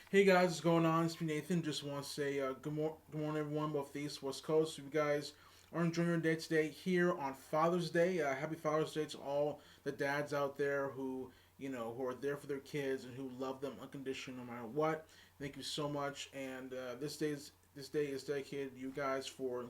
Hey guys, what's going on? It's me Nathan. Just want to say good morning everyone, both the East West Coast. If you guys are enjoying your day today here on Father's Day, happy Father's Day to all the dads out there who who are there for their kids and who love them unconditionally no matter what. Thank you so much. And this day is dedicated to you guys for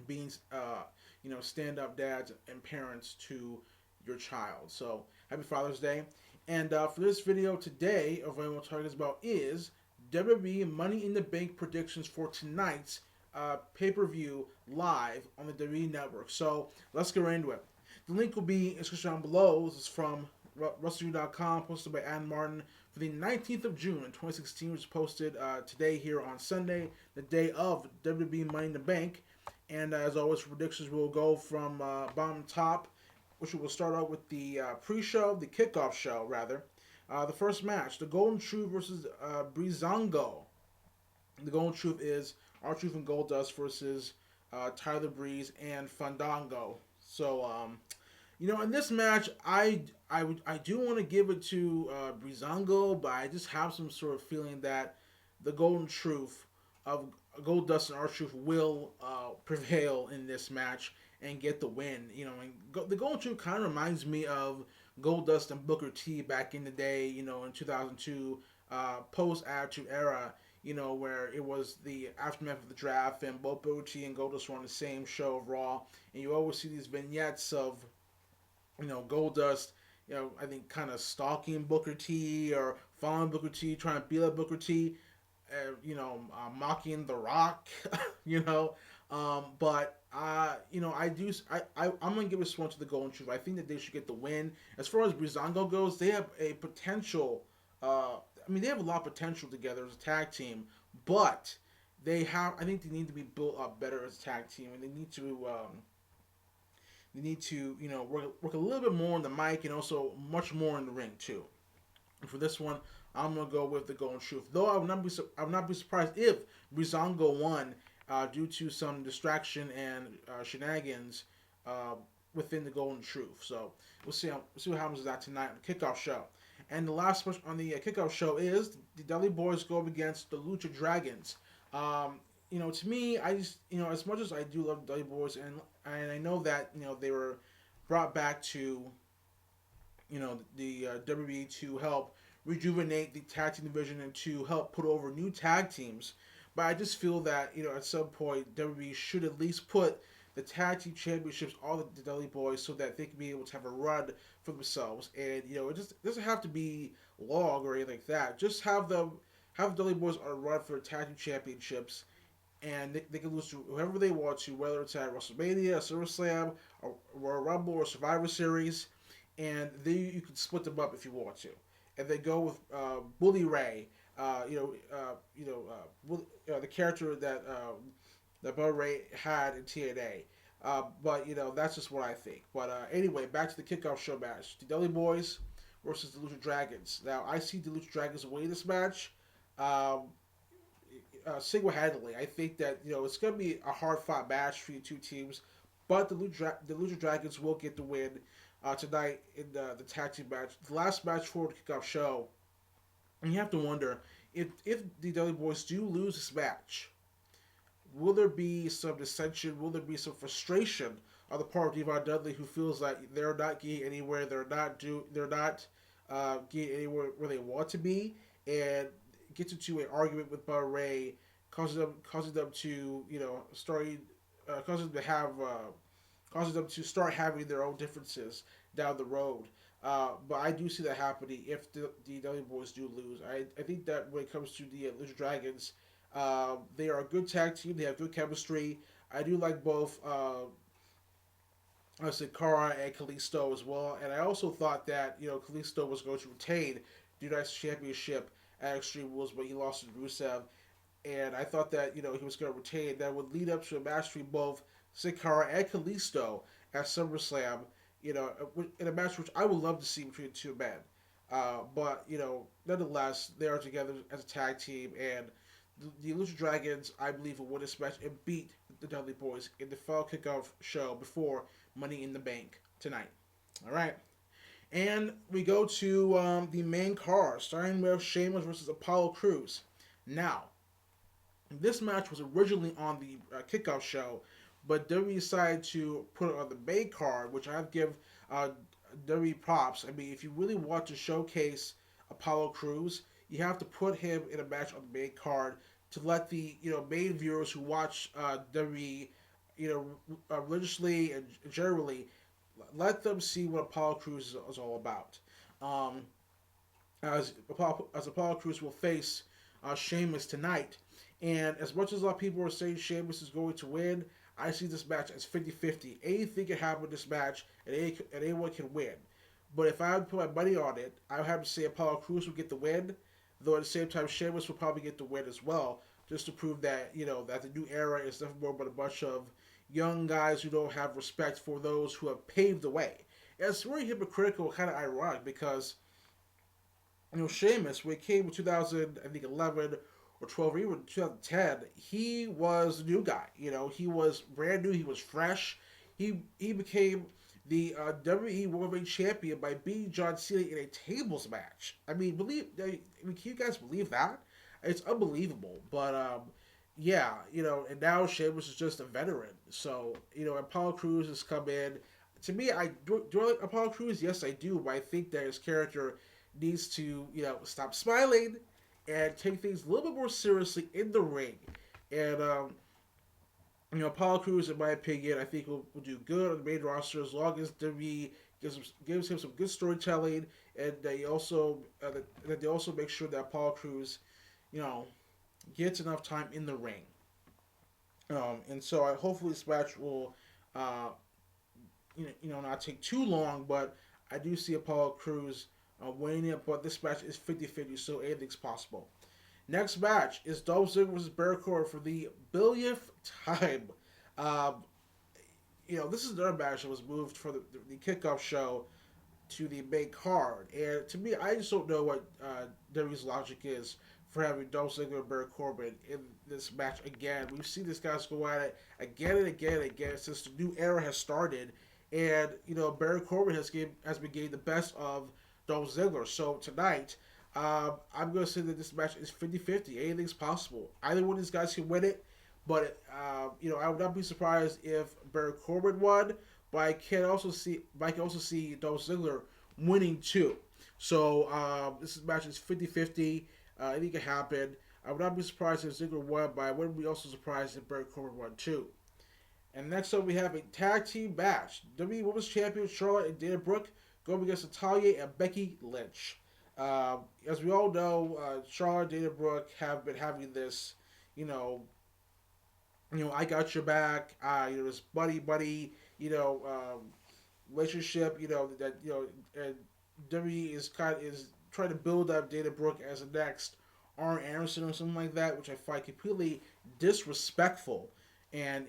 being stand up dads and parents to your child. So happy Father's Day. And for this video today, of what I want to talk about is WWE Money in the Bank predictions for tonight's pay-per-view live on the WWE Network. So let's get right into it. The link will be in the description down below. This is from WrestleReview.com, posted by Ann Martin for the 19th of June in 2016, which was posted today here on Sunday, the day of WWE Money in the Bank. And as always, for predictions, we'll go from bottom to top, which will start out with the pre-show, the kickoff show, rather. The first match, the Golden Truth versus Breezango. The Golden Truth is R-Truth and Goldust versus Tyler Breeze and Fandango. So, in this match, I do want to give it to Breezango, but I just have some sort of feeling that the Golden Truth of Goldust and R-Truth will prevail in this match and get the win. The Golden Truth kind of reminds me of Goldust and Booker T back in the day. In 2002, post Attitude Era. Where it was the aftermath of the draft, and both Booker T and Goldust were on the same show of Raw, and you always see these vignettes of Goldust, I think kind of stalking Booker T or following Booker T, trying to be like Booker T, mocking The Rock, you know. But I'm gonna give this one to the Golden Truth. I think that they should get the win. As far as Breezango goes, they have a potential. They have a lot of potential together as a tag team, but I think they need to be built up better as a tag team, and they need to work a little bit more on the mic and also much more in the ring too. And for this one, I'm gonna go with the Golden Truth. Though I would not be surprised if Breezango won due to some distraction and shenanigans uh, within the Golden Truth. So we'll see what happens with that tonight on the kickoff show. And the last match on the kickoff show is the Dudley Boys go up against the Lucha Dragons. To me, I just as much as I do love the Dudley Boys, and I know that they were brought back to the WWE to help rejuvenate the tag team division and to help put over new tag teams. But I just feel that at some point WWE should at least put the tag team championships all the Dudley Boys so that they can be able to have a run for themselves. And it just doesn't have to be long or anything like that. Just have the Dudley Boys on a run for tag team championships, and they can lose to whoever they want to, whether it's at WrestleMania, SummerSlam, or Royal Rumble, or Survivor Series, and then you can split them up if you want to, and then go with Bully Ray, the character that Bully Ray had in TNA. But that's just what I think. But anyway, back to the kickoff show match: the Dudley Boys versus the Lucha Dragons. Now I see the Lucha Dragons winning this match. Um, Single-handedly. I think that it's going to be a hard-fought match for the two teams, but the Lucha Dragons will get the win tonight in the tag team match, the last match for the kickoff show. And you have to wonder if the Dudley Boys do lose this match, will there be some dissension? Will there be some frustration on the part of Devon Dudley, who feels like they're not getting anywhere, they're not getting anywhere where they want to be, and gets into an argument with Bubba Ray, causing them to causing them to have causing them to start having their own differences down the road. But I do see that happening if the Dudley Boys do lose. I think that when it comes to the Lucha Dragons, they are a good tag team. They have good chemistry. I do like both. I said Cara and Kalisto as well, and I also thought that Kalisto was going to retain the United States Championship at Extreme Rules, but he lost to Rusev, and I thought that he was going to retain. That would lead up to a match between both Sin Cara and Kalisto at SummerSlam. In a match which I would love to see between the two men. But nonetheless, they are together as a tag team, and the Lucha Dragons, I believe, will win this match and beat the Dudley Boys in the final kickoff show before Money in the Bank tonight. All right. And we go to the main card, starting with Sheamus versus Apollo Crews. Now, this match was originally on the kickoff show, but WWE decided to put it on the main card, which I have to give uh, WWE props. I mean, if you really want to showcase Apollo Crews, you have to put him in a match on the main card to let the main viewers who watch WWE religiously and generally let them see what Apollo Crews is all about. Um, as Apollo Crews will face Sheamus tonight. And as much as a lot of people are saying Sheamus is going to win, I see this match as 50-50. Anything can happen in this match, and anyone can win. But if I had to put my money on it, I would have to say Apollo Crews will get the win, though at the same time Sheamus will probably get the win as well, just to prove that, that the new era is nothing more but a bunch of young guys who don't have respect for those who have paved the way. And it's really hypocritical, kind of ironic, because Sheamus, when he came in 2000, I think 11 or 12 or even 2010, he was the new guy. He was brand new. He was fresh. He became the WWE World Champion by beating John Cena in a tables match. Can you guys believe that? It's unbelievable. But yeah, and now Sheamus is just a veteran. So Apollo Crews has come in. To me, do I like Apollo Crews? Yes, I do. But I think that his character needs to stop smiling and take things a little bit more seriously in the ring. And Apollo Crews, in my opinion, I think will do good on the main roster as long as WWE gives him some good storytelling, and they also that they also make sure that Apollo Crews, you know, gets enough time in the ring. And so hopefully this match will uh, not take too long, but I do see Apollo Crews winning it, but this match is 50-50, so anything's possible. Next match is Dolph Ziggler versus Baron Corbin for the billionth time. Um, this is another match that was moved for the kickoff show to the main card. And to me, I just don't know what WWE's logic is for having Dolph Ziggler and Baron Corbin in this match again. We've seen these guys go at it again and again and again since the new era has started. And, Baron Corbin has been getting the best of Dolph Ziggler. So tonight, I'm going to say that this match is 50-50. Anything's possible. Either one of these guys can win it. But, I would not be surprised if Baron Corbin won. But I can also see Dolph Ziggler winning too. So this match is 50-50. Anything can happen. I would not be surprised if Ziggler won, but I wouldn't be also surprised if Baron Corbin won too. And next up we have a tag team match. WWE Women's Champion Charlotte and Dana Brooke going against Natalya and Becky Lynch. As we all know, Charlotte and Dana Brooke have been having this, I got your back, this buddy, relationship, that and WWE is trying to build up Dana Brooke as the next Arn Anderson or something like that, which I find completely disrespectful. And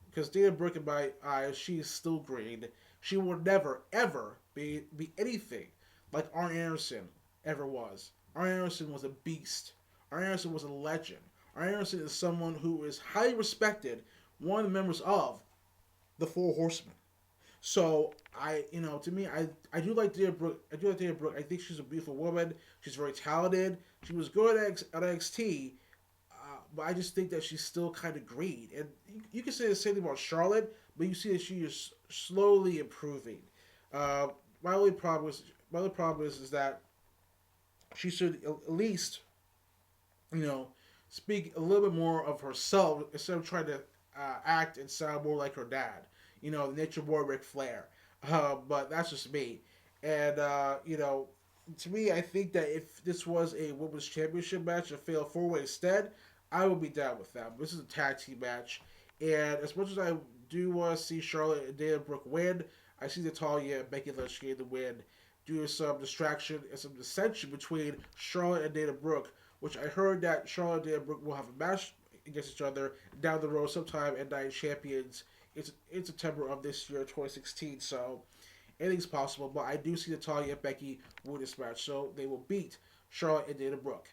because Dana Brooke, in my eyes, she is still green. She will never ever be anything like Arn Anderson ever was. Arn Anderson was a beast. Arn Anderson was a legend. Arn Anderson is someone who is highly respected, one of the members of the Four Horsemen. So to me, I do like Dana Brooke. I think she's a beautiful woman. She's very talented. She was good at NXT, but I just think that she's still kind of green. And you can say the same thing about Charlotte, but you see that she is slowly improving. Uh, my only problem is that she should at least you know speak a little bit more of herself instead of trying to act and sound more like her dad. The Nature Boy Ric Flair. But that's just me. And to me, I think that if this was a women's championship match, a fatal four way instead, I would be down with that. This is a tag team match, and as much as I do want to see Charlotte and Dana Brooke win, I see Natalya and Becky Lynch getting the win due to some distraction and some dissension between Charlotte and Dana Brooke, which I heard that Charlotte and Dana Brooke will have a match against each other down the road sometime at Night Champions in September of this year, 2016. So anything's possible, but I do see Natalya and Becky win this match, so they will beat Charlotte and Dana Brooke.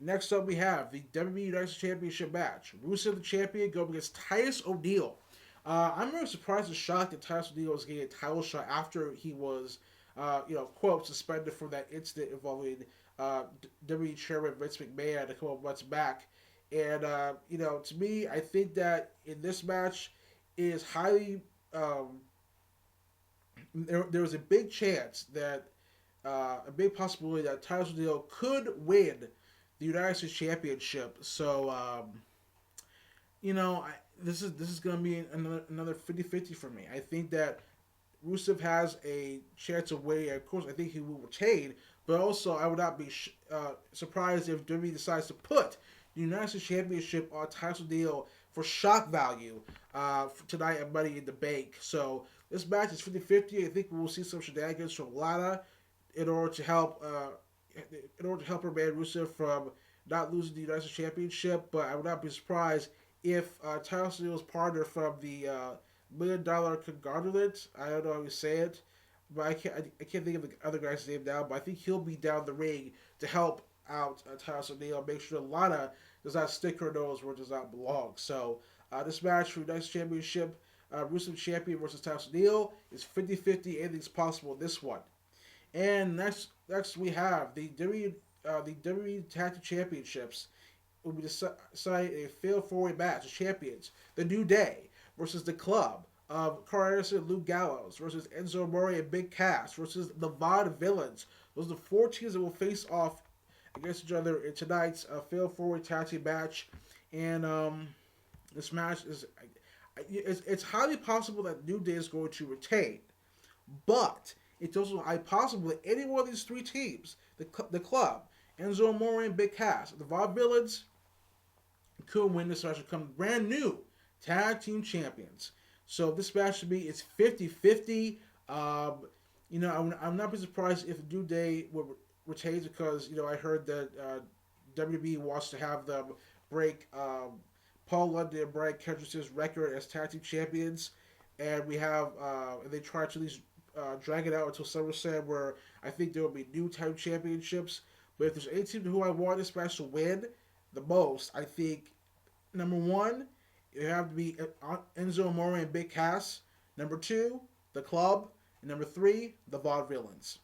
Next up, we have the WWE United States Championship match. Rusev, the champion, going against Titus O'Neil. I'm really surprised and shocked that Titus O'Neil was getting a title shot after he was quote, suspended for that incident involving WWE Chairman Vince McMahon a couple of months back. And, to me, I think that in this match is highly. There was a big chance that, a big possibility that Titus O'Neil could win the United States Championship. So, this is going to be another 50-50 for me. I think that Rusev has a chance of winning. Of course, I think he will retain, but also I would not be surprised if WWE decides to put the United States Championship on Titus O'Neil for shock value for tonight at Money in the Bank. So this match is 50-50. I think we will see some shenanigans from Lana in order to help her man Rusev from not losing the United States Championship. But I would not be surprised if Titus O'Neil's partner from the $1 million conglomerate, I don't know how you say it, but I can't think of the other guy's name now. But I think he'll be down the ring to help out Titus O'Neil, make sure Lana does not stick her nose where it does not belong. So this match for the United States Championship, Rusev Champion versus Titus O'Neil, is 50-50. Anything's possible in this one. And next we have the WWE Tag Team Championships. Will be decided a fatal four-way match of champions. The New Day versus the Club of Carl Anderson and Luke Gallows versus Enzo Amore and Big Cass versus the Vaudevillains. Those are the four teams that will face off against each other in tonight's fatal four-way tag team match. And this match is it's highly possible that New Day is going to retain, but it's also highly possible that any one of these three teams, the Club, Enzo Amore and Big Cass, the Vaudevillains, could win this match and become brand new tag team champions. So this match should be, it's 50-50. I'm not be surprised if New Day will retain, because I heard that WWE wants to have them break Paul London and Brian Kendrick's record as tag team champions, and they try to at least drag it out until SummerSlam, where I think there will be new tag team championships. But if there's any team who I want this match to win the most, I think number one, it have to be Enzo Amore and Big Cass. Number two, the Club. And number three, the Vaudevillains.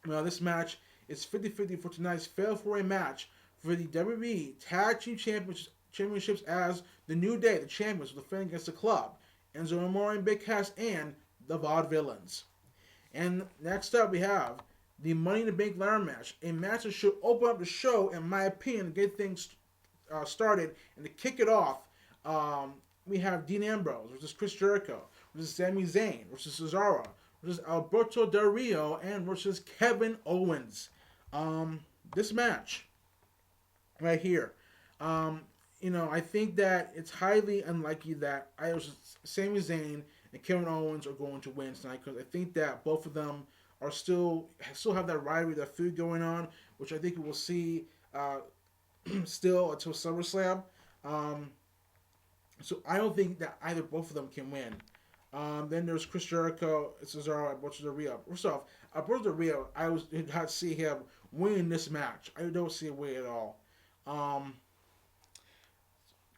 Now this match is 50-50 for tonight's fatal four-way match for the WWE Tag Team Championships, as the New Day, the champions, will defend against the Club, Enzo Amore and Big Cass, and the Vaudevillains. And next up we have the Money in the Bank ladder match, a match that should open up the show, in my opinion, to get things started. And to kick it off, we have Dean Ambrose versus Chris Jericho versus Sami Zayn versus Cesaro versus Alberto Del Rio and versus Kevin Owens. This match right here, I think that it's highly unlikely that either Sami Zayn and Kevin Owens are going to win tonight, because I think that both of them are still have that rivalry, that feud going on, which I think we will see still until SummerSlam. So I don't think that either both of them can win. Then there's Chris Jericho, Cesaro, and Alberto Del Rio. First off, Alberto Del Rio, I did not see him win this match. I don't see a way at all.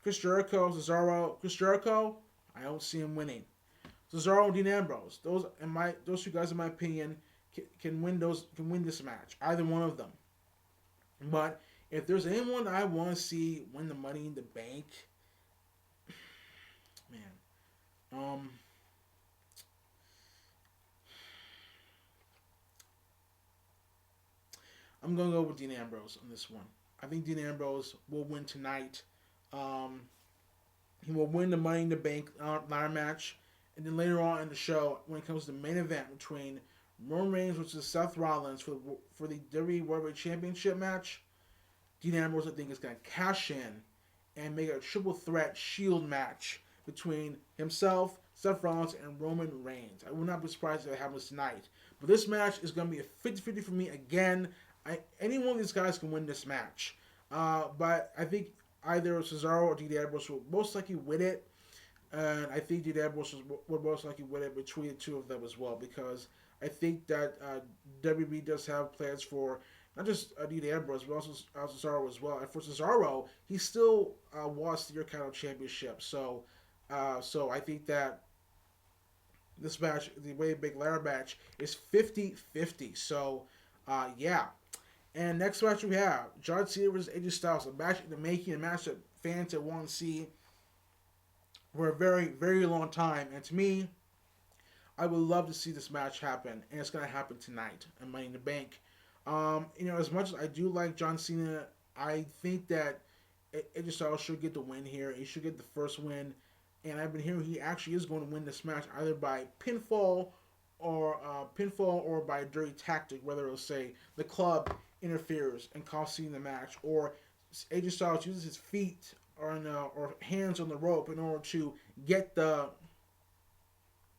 Chris Jericho, Cesaro, Chris Jericho, I don't see him winning. Cesaro and Dean Ambrose, those two guys, in my opinion, can win this match. Either one of them. But if there's anyone I want to see win the Money in the Bank, man, I'm gonna go with Dean Ambrose on this one. I think Dean Ambrose will win tonight. He will win the Money in the Bank ladder match, and then later on in the show, when it comes to the main event between Roman Reigns versus Seth Rollins for the WWE World Championship match, Dean Ambrose, I think, is going to cash in and make a triple threat Shield match between himself, Seth Rollins, and Roman Reigns. I would not be surprised if it happens tonight. But this match is going to be a 50-50 for me again. Any one of these guys can win this match. But I think either Cesaro or Dean Ambrose will most likely win it. And I think Dean Ambrose would most likely win it between the two of them as well, because I think that WWE does have plans for not just Dean Ambrose, but also Cesaro as well. And for Cesaro, he still wants the Intercontinental Championship. So I think that this match, the Way Big Ladder match, is 50-50. So, yeah. And next match we have John Cena versus AJ Styles, a match in the making, a match that fans have wanted to see for a very, very long time. And to me, I would love to see this match happen, and it's going to happen tonight in Money in the Bank. As much as I do like John Cena, I think that AJ Styles should get the win here. He should get the first win, and I've been hearing he actually is going to win this match either by pinfall or by a dirty tactic, whether it'll say the club interferes and costing the match, or AJ Styles uses his feet or hands on the rope in order to get the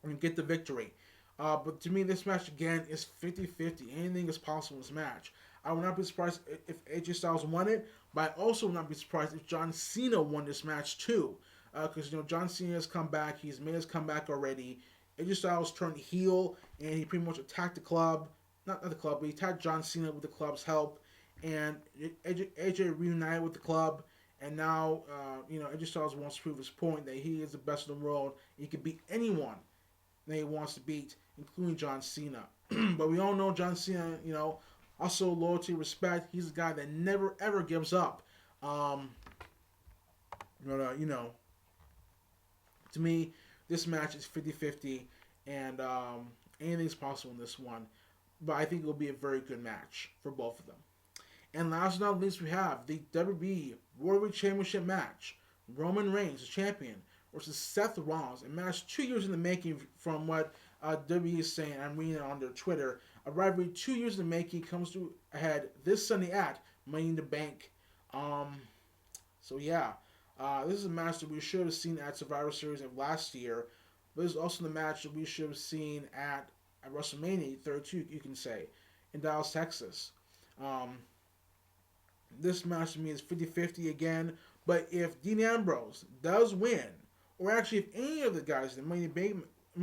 victory. But to me, this match again is 50-50. Anything is possible in this match. I would not be surprised if AJ Styles won it, but I also would not be surprised if John Cena won this match too. Because John Cena has come back. He's made his comeback already. AJ Styles turned heel, and he pretty much attacked the club. Not the club, but he attacked John Cena with the club's help. And AJ reunited with the club. And now, AJ Styles wants to prove his point that he is the best in the world. He can beat anyone that he wants to beat, including John Cena. But we all know John Cena, also loyalty, respect. He's a guy that never, ever gives up. To me, this match is 50-50, and anything's possible in this one. But I think it will be a very good match for both of them. And last but not least, we have the WWE World Championship match. Roman Reigns, the champion, versus Seth Rollins. A match 2 years in the making from what WWE is saying. I'm reading it on their Twitter. A rivalry 2 years in the making comes to a head this Sunday at Money in the Bank. This is a match that we should have seen at Survivor Series of last year. But this is also the match that we should have seen at WrestleMania 32, you can say, in Dallas, Texas. This match to me is 50-50 again. But if Dean Ambrose does win, or actually if any of the guys in the Money in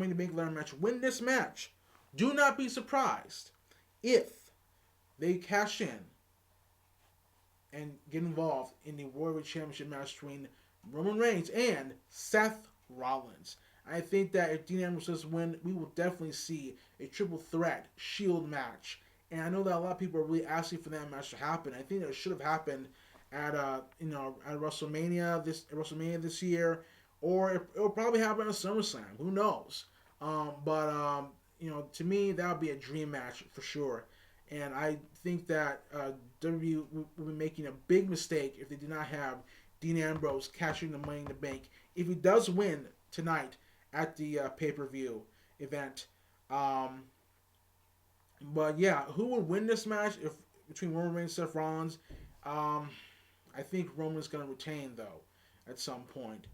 the Bank ladder match win this match, do not be surprised if they cash in and get involved in the World Championship match between Roman Reigns and Seth Rollins. I think that if Dean Ambrose does win, we will definitely see a triple threat Shield match. And I know that a lot of people are really asking for that match to happen. I think that it should have happened at WrestleMania this year, or it'll probably happen at SummerSlam. Who knows? To me, that would be a dream match for sure. And I think that WWE will be making a big mistake if they do not have Dean Ambrose cashing the Money in the Bank. If he does win tonight at the pay-per-view event. Who would win this match between Roman Reigns and Seth Rollins? I think Roman's going to retain, though, at some point.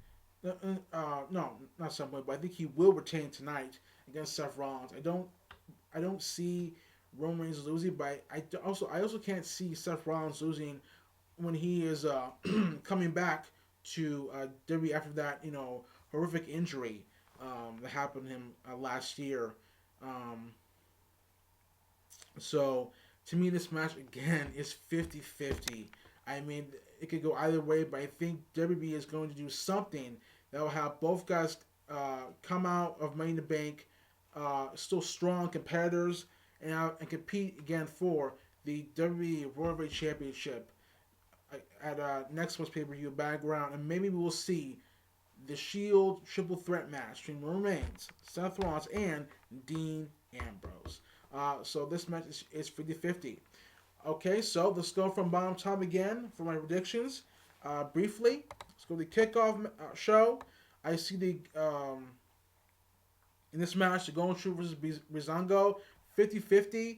No, not some point, but I think he will retain tonight against Seth Rollins. I don't see Roman Reigns losing, but I also can't see Seth Rollins losing when he is coming back to WWE after that horrific injury that happened to him last year. So to me, this match again is 50-50. I mean, it could go either way, but I think WWE is going to do something that will have both guys come out of Money in the Bank still strong competitors and compete again for the WWE World Championship at next month's pay-per-view background, and maybe we will see the Shield triple threat match between Roman Reigns, Seth Rollins, and Dean Ambrose. So this match is 50-50. Okay, so let's go from bottom to top again for my predictions. Briefly, let's go to the kickoff show. I see in this match, the Golden Truth versus Breezango, 50-50,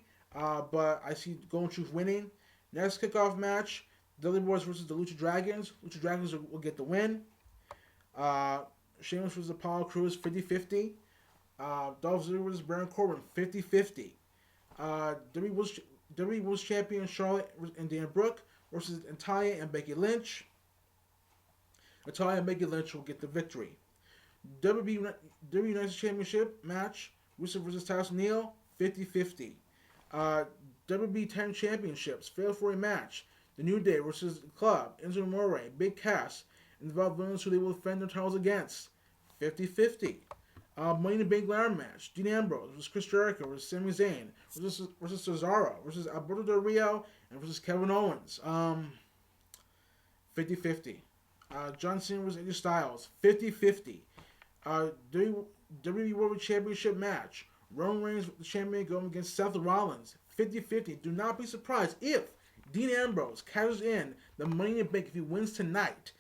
but I see Golden Truth winning. Next kickoff match, Dudley Boys versus the Lucha Dragons. Lucha Dragons will get the win. Sheamus versus Apollo Crews, 50-50. Dolph Ziggler versus Baron Corbin, 50-50. WWE World Champion Charlotte and Dana Brooke versus Natalya and Becky Lynch. Natalya and Becky Lynch will get the victory. WWE United Championship match, Rusev versus Tyson Neal, 50-50. WWE 10 Championships, fatal 4 match, The New Day versus the Club, Enzo Amore, Big Cass, and the villains who they will defend their titles against, 50-50. Money in the Bank ladder match. Dean Ambrose versus Chris Jericho versus Sami Zayn versus Cesaro versus Alberto Del Rio and versus Kevin Owens. 50-50. John Cena versus AJ Styles. 50-50. WWE World Championship match. Roman Reigns, the champion, going against Seth Rollins. 50-50. Do not be surprised if Dean Ambrose cashes in the Money in the Bank if he wins tonight.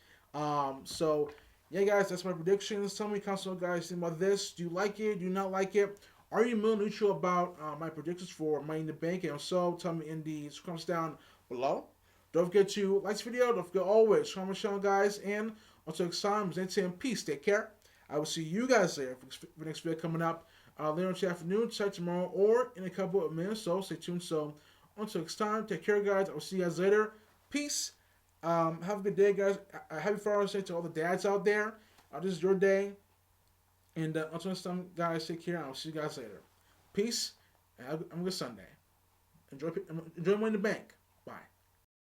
Yeah, guys, that's my predictions. Tell me, console guys, think about this. Do you like it? Do you not like it? Are you middle neutral about my predictions for Money in the Bank? And if so, tell me in the comments down below. Don't forget to like this video. Don't forget always comment channel, guys. And until next time, peace. Take care. I will see you guys there for the next video coming up later in the afternoon, tonight, tomorrow, or in a couple of minutes. So stay tuned. So until next time, take care, guys. I will see you guys later. Peace. Have a good day, guys. Happy Father's Day to all the dads out there. This is your day. And until next time, guys, take care. I'll see you guys later. Peace. And have a good Sunday. Enjoy Money in the Bank.